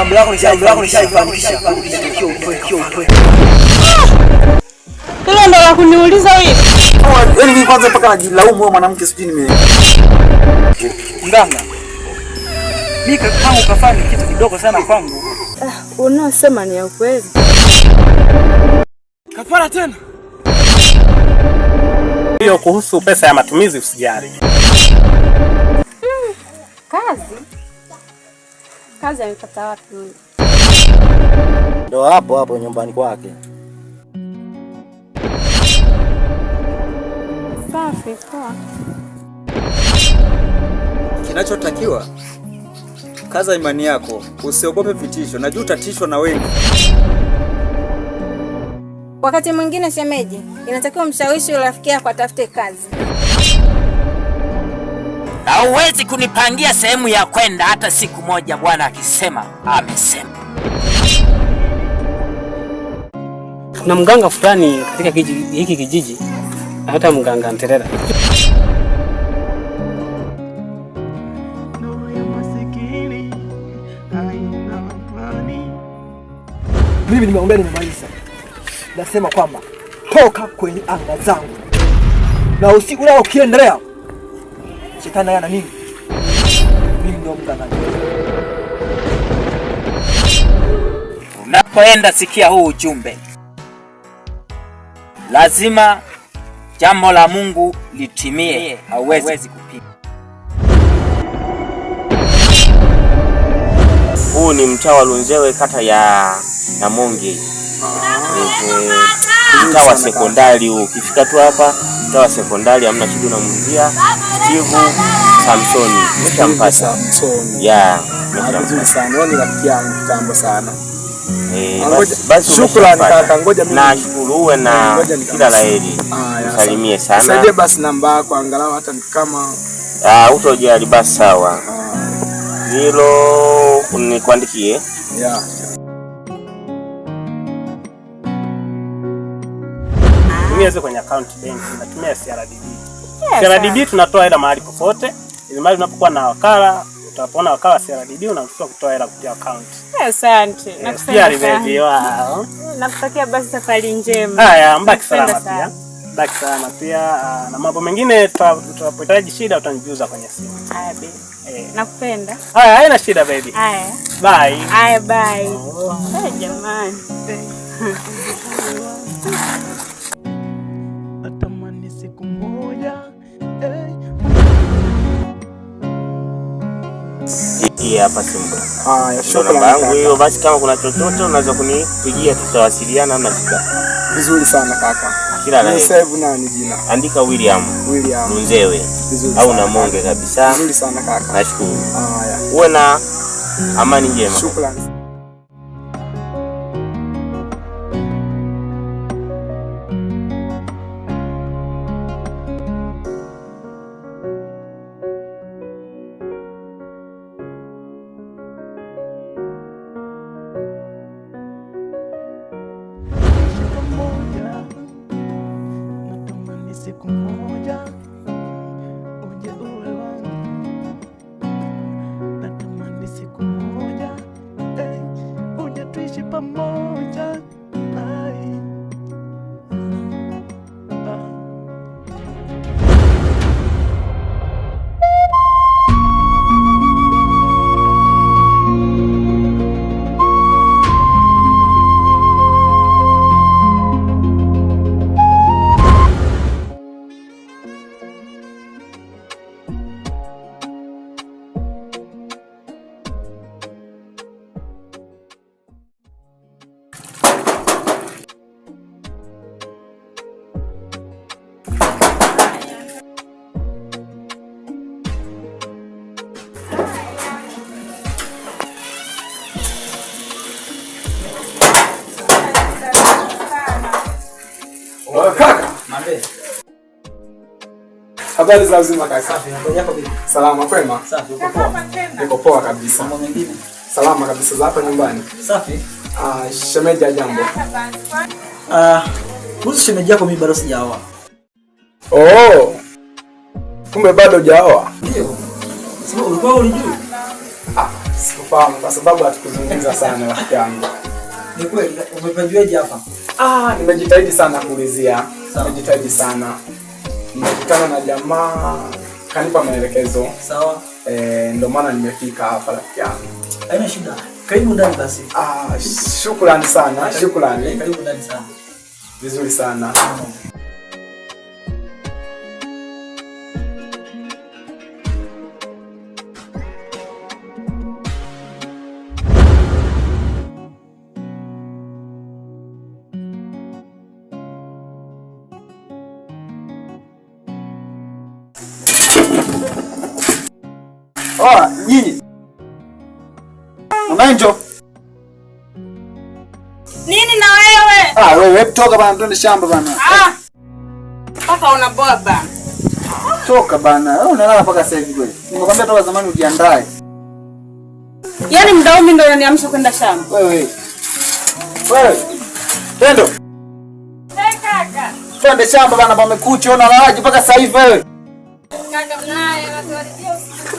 jambo lako nishafanikisha. Hilo ndo la kuniuliza wewe? Yaani mimi kwanza mpaka najilaumu wewe mwanamke sijui nime. Nganga. Mimi kama ukafanya kitu kidogo sana kwangu. Unaosema ni ya ukweli. Kafara tena. Hiyo kuhusu pesa ya matumizi usijali. Kazi amepata wapi huyu? Ndio hapo nyumbani kwake. Safi poa. Kinachotakiwa kaza imani yako, usiogope vitisho. Najua utatishwa na wengi. Wakati mwingine shemeji, inatakiwa mshawishi rafiki yako atafute kazi. Hauwezi kunipangia sehemu ya kwenda hata siku moja, bwana akisema amesema. Kuna mganga fulani katika hiki kijiji, hata mganga Nterera. Mimi nimeombea nimemaliza. Nasema kwamba toka kwenye anga zangu. Na usiku leo ukiendelea shetani yana nini? Mimi ndio mganga. Unapoenda sikia huu ujumbe. Lazima jambo la Mungu litimie, hauwezi kupinga. Huu ni mtaa wa Lunzewe, kata ya Namonge. Mtaa wa sekondari huu. Ukifika tu hapa mtaa wa sekondari hamna shida, unamwambia Steve Samsoni. Umeshampata? Yeah, vizuri sana. Wewe ni rafiki yangu kitambo sana. Basi shukrani kaka, ngoja mimi nashukuru uwe na kila laheri. Salimie sana. Saidie basi namba yako angalau hata kama utojali basi sawa. Hilo unikuandikie. Yeah. Tumia kwenye account bank, tunatumia CRDB. CRDB tunatoa hela mahali popote. Ili mahali unapokuwa na wakala, utapoona wakala CRDB unaruhusiwa kutoa hela kupitia account. Asante. Nakupenda baby wao. Nakutakia basi safari njema. Haya, mbaki salama pia. Mbaki salama pia, na mambo mengine tutapohitaji shida utanijuza kwenye simu. Haya baby. Nakupenda. Haya, haina shida baby. Haya. Bye. Haya bye. Jamani. Natamani siku moja. Hapa Simba. Shukrani yangu hiyo. Basi kama kuna chochote unaweza kunipigia, tutawasiliana hamna shida. Vizuri sana kaka. Kila la heri. Save nani jina? Andika William Lunzewe au Namonge kabisa. Vizuri sana kaka. Nashukuru. Haya. Uwe na amani njema. Shukrani. Siku moja uje uwe wangu, natamani siku moja uje tuishi pamoja. Kaka. Mambe. Habari za uzima kaka? Safi, na yako vipi? Salama kwema? Safi, uko poa? Niko poa kabisa. Mambo mengine? Salama kabisa, za hapa nyumbani. Safi. Shemeji ya jambo. Kuhusu shemeji yako mimi bado sijaoa. Oh. Kumbe bado hujaoa? Ndio. Sio ulikuwa unijui? Sikufahamu kwa sababu hatukuzungumza sana rafiki yangu. Ni kweli umepajuaje hapa? Nimejitahidi sana kuulizia. Nimejitahidi sana. Nimekutana na jamaa kanipa maelekezo. Sawa. Ndio maana nimefika hapa rafiki yangu. Haina shida. Karibu ndani basi. Shukrani sana. Shukrani. Karibu ndani sana. Vizuri sana. Nyinyi. Mwananjo. Nini na wewe? Wewe toka bana, twende shamba bana. Paka unaboa bana. Toka bana. Wewe unalala mpaka sasa hivi kweli. Nimekwambia toka zamani ujiandae. Yaani mdao mimi ndo unaniamsha kwenda shamba. Wewe. Tendo. Kaka. Twende shamba bana, pamekucha unalalaje mpaka sasa hivi wewe? Kaka mnaye anatuharibia usiku.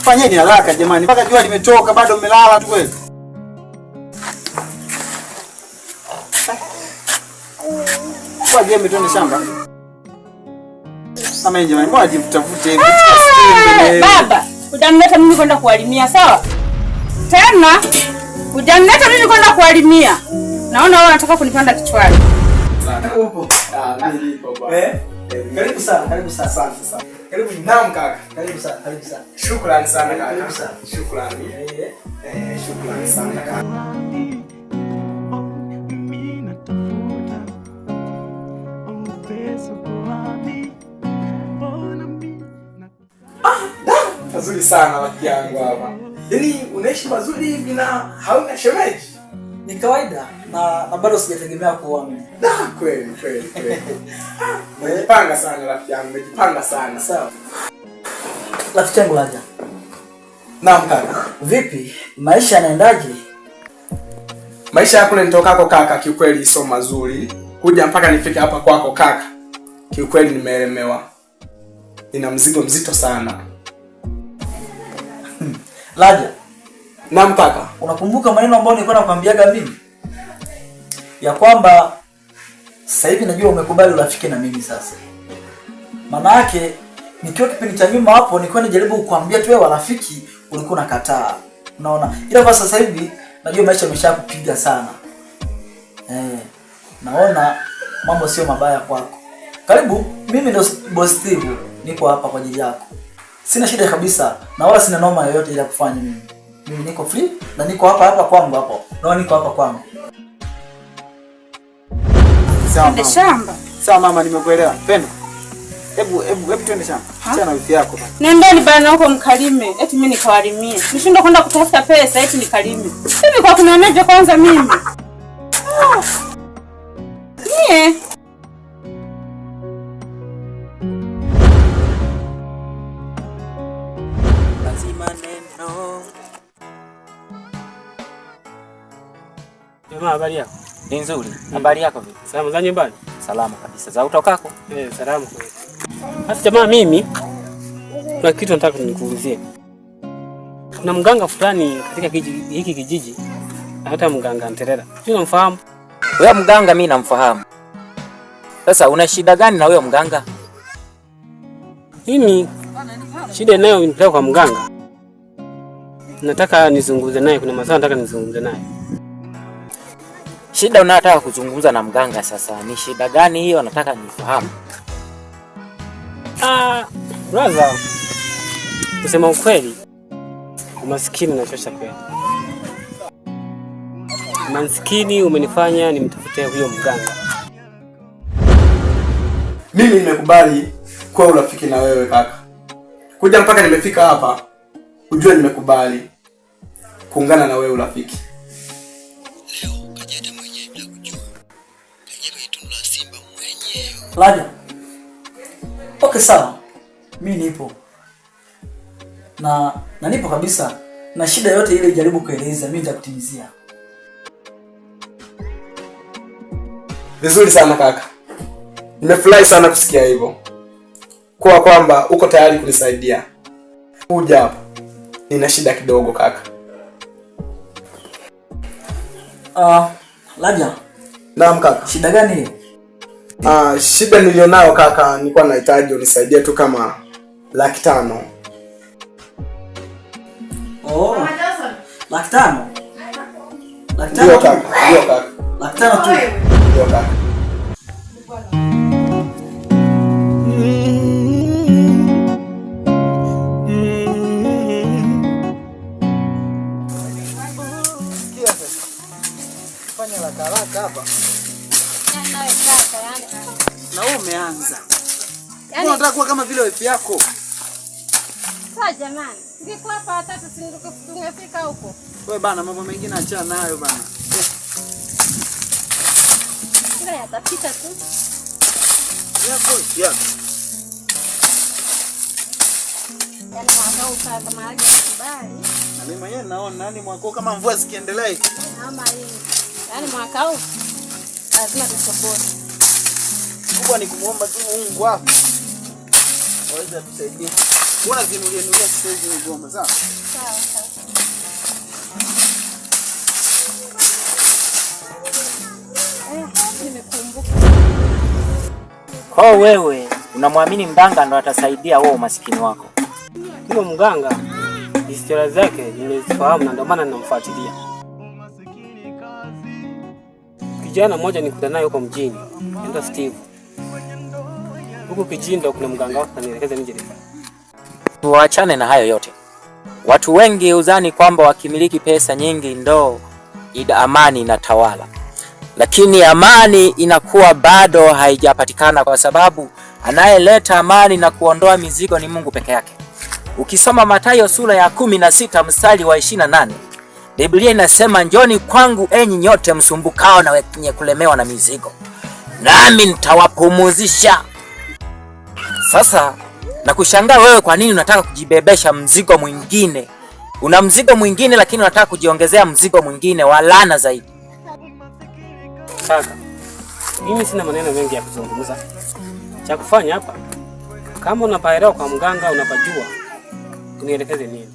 Fanyeni haraka jamani, mpaka jua limetoka bado mmelala tu kweli. Kwa game tuende shamba. Kama jamani, mbona jitafute hivi? Baba, hujanileta mimi kwenda kuwalimia, sawa? Tena hujanileta mimi kwenda kuwalimia. Naona wewe unataka kunipanda kichwani. Upo? Mimi nipo baba. Karibu sana, karibu sana. Asante sana. Karibu naam kaka. Karibu sana, karibu sana. Shukrani sana kaka. Karibu sana. Shukrani. Shukrani sana kaka. Mazuri sana rafiki yangu hapa. Yaani unaishi mazuri hivi na hauna shemeji? Ni kawaida na bado sijategemea kuoa mimi. Kweli. Umejipanga sana rafiki yangu, umejipanga sana. Sawa. Rafiki yangu Laja. Naam kaka. Vipi? Maisha yanaendaje? Maisha yako nitokako kaka, kiukweli sio mazuri. Kuja mpaka nifike hapa kwako kaka. Kiukweli nimeelemewa. Nina mzigo mzito sana. Laja. Naam kaka. Unakumbuka maneno ambayo nilikuwa nakwambiaga mimi? Ya kwamba sasa hivi najua umekubali urafiki na mimi sasa. Maana yake nikiwa kipindi cha nyuma hapo nilikuwa najaribu kukuambia tu wewe rafiki, ulikuwa unakataa. Unaona? Ila kwa sasa hivi najua maisha yameshakupiga sana. Naona mambo sio mabaya kwako. Karibu, mimi ndo boss Steve, niko hapa kwa ajili yako. Sina shida kabisa na wala sina noma yoyote ile kufanya mimi. Mimi niko free na niko hapa kwangu hapo. Na niko hapa kwangu. Twende shamba. Sawa mama, nimekuelewa. Pendo. Hebu twende shamba. Acha na wifi yako bana. Nendeni bana huko mkalime. Eti mimi nikawalimie. Nishindwa kwenda kutafuta pesa eti nikalime. Hivi kwa kunioneje kwanza mimi? Nie. Lazima neno. Jamaa, habari yako? Ni nzuri. Habari yako vipi? Salamu za nyumbani? Salama kabisa. Za utokako? Salamu kweli. Hata jamaa, mimi kuna kitu nataka nikuulizie. Kuna mganga fulani katika hiki kijiji, hata mganga Nterera. Unamfahamu? Wewe mganga mimi namfahamu. Sasa una shida gani na wewe mganga? Mimi shida nayo nipeleka kwa mganga. Nataka nizungumze naye, kuna maswala nataka nizungumze naye. Shida unataka kuzungumza na mganga sasa. Ni shida gani hiyo nataka nifahamu? Brother, kusema ukweli, umaskini unachosha kweli. Maskini umenifanya nimtafute huyo mganga. Mimi nimekubali kuwa urafiki na wewe kaka. Kuja mpaka nimefika hapa, ujue nimekubali kuungana na wewe urafiki. Laja. Okay, sawa. Mimi nipo. Na nipo kabisa. Na shida yote ile jaribu kueleza, mimi nitakutimizia. Vizuri sana kaka. Nimefurahi sana kusikia hivyo. kuwa kwamba uko tayari kunisaidia. Kuja hapa. Nina shida kidogo kaka. Laja. Naam kaka. Shida gani hiyo? Shida nilionayo kaka, nilikuwa nahitaji unisaidie tu kama 500,000. Oh. 500,000. Ndio kaka. 500,000 tu. Ndio kaka. Fanya haraka hapa. Na wewe umeanza. Yaani unataka kuwa kama vile wifi yako. Sasa jamani, ningekuwa hapa watatu tungefika huko. Wewe bana, mambo mengine achana nayo bana. Ila yatapita tu. Yeah. Yaani mwaka ukaa kama haja kubali. Na mimi mwenyewe naona nani mwaka kama mvua zikiendelea hivi. Ama hii. Yaani mwaka huu lazima tusoboe. Kubwa ni kumuomba tu Mungu wako. Waweze kutusaidia. Mbona zinulie sasa hivi ngoma sawa? Sawa. Nimekumbuka. Kwa wewe unamwamini mganga ndo atasaidia wewe umaskini wako. Huyo mganga historia zake nilizifahamu na ndio maana ninamfuatilia. Kijana mmoja nikutana naye huko mjini, anaitwa Steve. Huko Kijindo kuna mganga wake ananielekeza nije. Tuachane na hayo yote. Watu wengi udhani kwamba wakimiliki pesa nyingi ndo amani inatawala. Lakini amani inakuwa bado haijapatikana kwa sababu anayeleta amani na kuondoa mizigo ni Mungu peke yake. Ukisoma Mathayo sura ya 16 mstari wa 28, Biblia inasema njoni kwangu enyi nyote msumbukao na wenye kulemewa na mizigo, nami nitawapumzisha. Sasa na kushangaa wewe kwa nini unataka kujibebesha mzigo mwingine? Una mzigo mwingine lakini unataka kujiongezea mzigo mwingine wa laana zaidi. Kaka, mimi sina maneno mengi ya kuzungumza. Cha kufanya hapa, kama unapaelewa kwa mganga unapajua, unielekeze nini.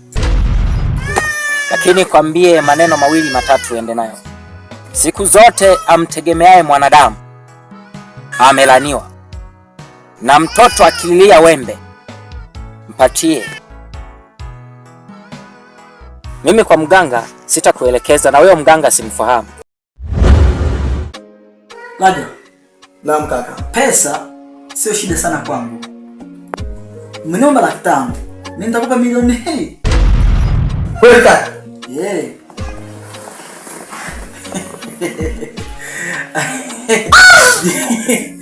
Lakini kwambie maneno mawili matatu ende nayo. Siku zote amtegemeaye mwanadamu amelaniwa. Na mtoto akililia wembe mpatie. Mimi kwa mganga sitakuelekeza na wewe mganga simfahamu. Laja. Naam kaka. Pesa sio shida sana kwangu. Umeniomba 500,000. Mimi nitakupa milioni hii. Kweli kaka? Yeah.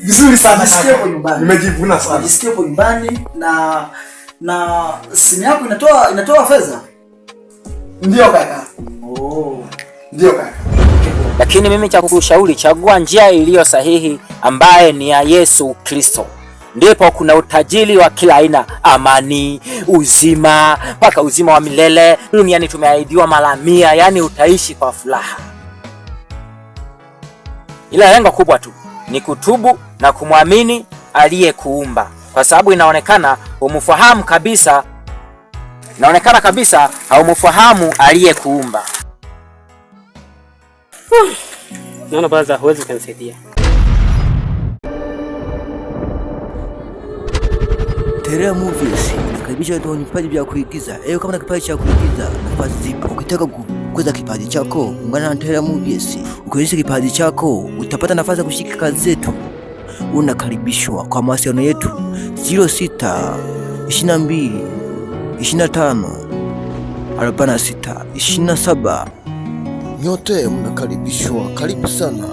Vizuri sana kaka. Jisikie hapo nyumbani. Nimejivuna sana. Jisikie hapo nyumbani na simu yako inatoa fedha. Ndio kaka. Oh. Ndio kaka. Lakini mimi cha kukushauri, chagua njia iliyo sahihi ambaye ni ya Yesu Kristo. Ndipo kuna utajiri wa kila aina, amani, uzima, mpaka uzima wa milele. Duniani tumeahidiwa mara 100, yani utaishi kwa furaha. Ila lengo kubwa tu ni kutubu na kumwamini aliyekuumba, kwa sababu inaonekana humfahamu kabisa. Inaonekana kabisa haumfahamu aliyekuumba. Naona baza huwezi kunisaidia. Terea Movies inakaribisha watu wenye vipaji vya kuigiza. Kama una kipaji cha kuigiza, nafasi zipo. Ukitaka kukuza kipaji chako, ungana na Terea Movies. Ukionyesha kipaji chako, utapata nafasi ya kushiriki kazi zetu. Unakaribishwa. Kwa mawasiliano yetu 06 22 25 46 27. Nyote mnakaribishwa. Karibu sana.